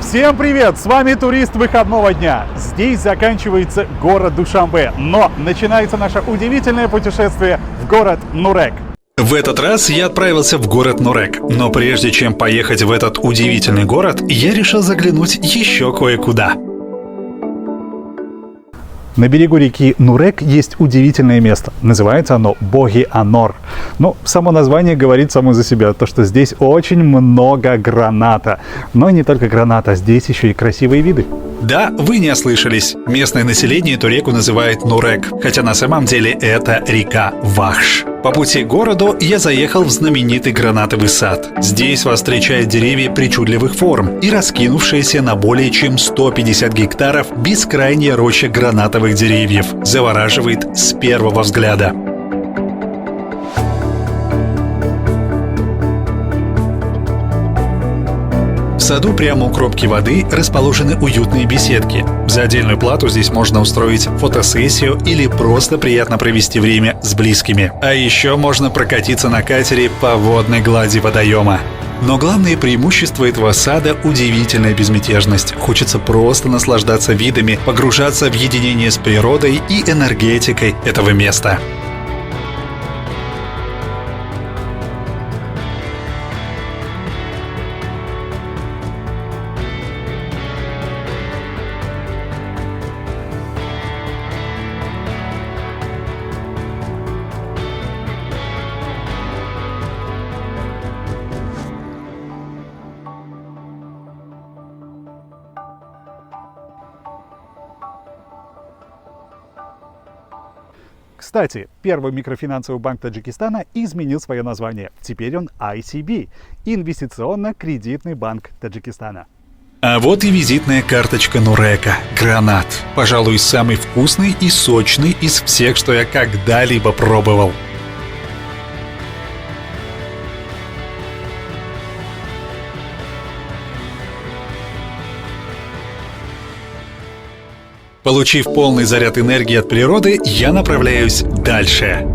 Всем привет! С вами турист выходного дня. Здесь заканчивается город Душанбе, но начинается наше удивительное путешествие в город Нурек. В этот раз я отправился в город Нурек, но прежде чем поехать в этот удивительный город, я решил заглянуть еще кое-куда. На берегу реки Нурек есть удивительное место. Называется оно Боги-Анор. Но само название говорит само за себя, то что здесь очень много граната. Но не только граната, здесь еще и красивые виды. Да, вы не ослышались. Местное население эту реку называет Нурек, хотя на самом деле это река Вахш. По пути к городу я заехал в знаменитый гранатовый сад. Здесь вас встречают деревья причудливых форм и раскинувшаяся на более чем 150 гектаров бескрайняя роща гранатовых деревьев. Завораживает с первого взгляда. В саду прямо у кромки воды расположены уютные беседки. За отдельную плату здесь можно устроить фотосессию или просто приятно провести время с близкими. А еще можно прокатиться на катере по водной глади водоема. Но главное преимущество этого сада – удивительная безмятежность. Хочется просто наслаждаться видами, погружаться в единение с природой и энергетикой этого места. Кстати, первый микрофинансовый банк Таджикистана изменил свое название. Теперь он ICB – Инвестиционно-кредитный банк Таджикистана. А вот и визитная карточка Нурека – гранат. Пожалуй, самый вкусный и сочный из всех, что я когда-либо пробовал. Получив полный заряд энергии от природы, я направляюсь дальше.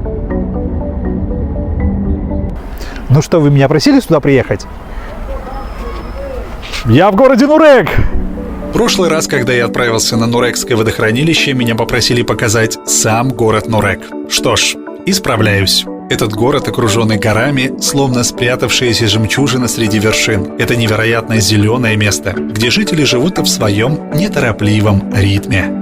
Ну что, вы меня просили сюда приехать? Я в городе Нурек! В прошлый раз, когда я отправился на Нурекское водохранилище, меня попросили показать сам город Нурек. Что ж, исправляюсь. Этот город, окруженный горами, словно спрятавшаяся жемчужина среди вершин. Это невероятное зеленое место, где жители живут в своем неторопливом ритме.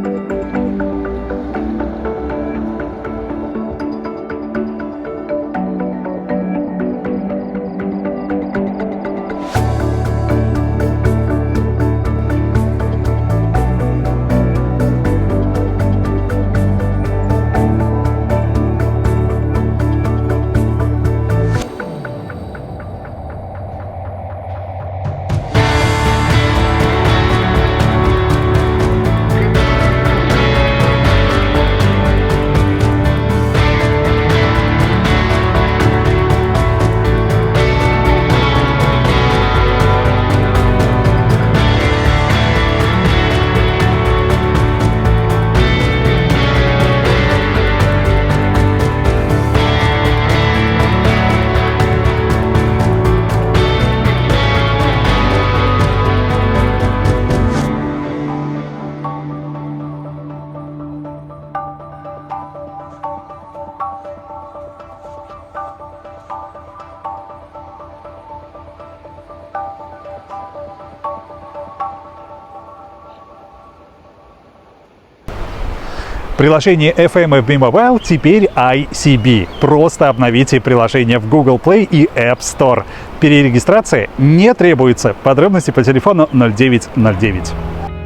Приложение FMFB Mobile теперь ICB. Просто обновите приложение в Google Play и App Store. Перерегистрация не требуется. Подробности по телефону 0909.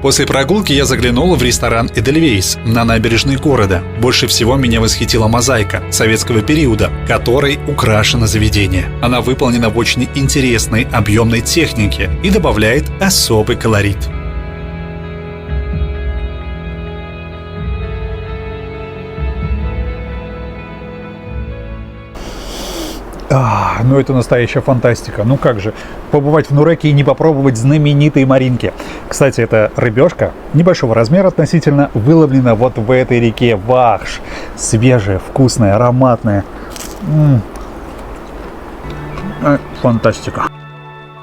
После прогулки я заглянул в ресторан «Эдельвейс» на набережной города. Больше всего меня восхитила мозаика советского периода, которой украшено заведение. Она выполнена в очень интересной объемной технике и добавляет особый колорит. Ну это настоящая фантастика. Ну как же, побывать в Нуреке и не попробовать знаменитые маринки. Кстати, эта рыбешка небольшого размера относительно выловлена вот в этой реке Вахш. Свежая, вкусная, ароматная. Фантастика.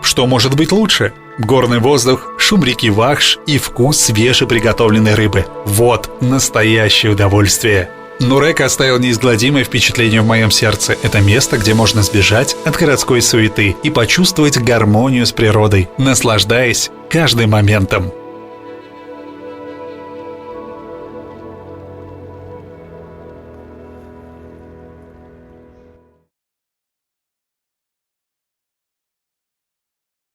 Что может быть лучше? Горный воздух, шум реки Вахш и вкус свежеприготовленной рыбы. Вот настоящее удовольствие. Нурек оставил неизгладимое впечатление в моем сердце. Это место, где можно сбежать от городской суеты и почувствовать гармонию с природой, наслаждаясь каждым моментом.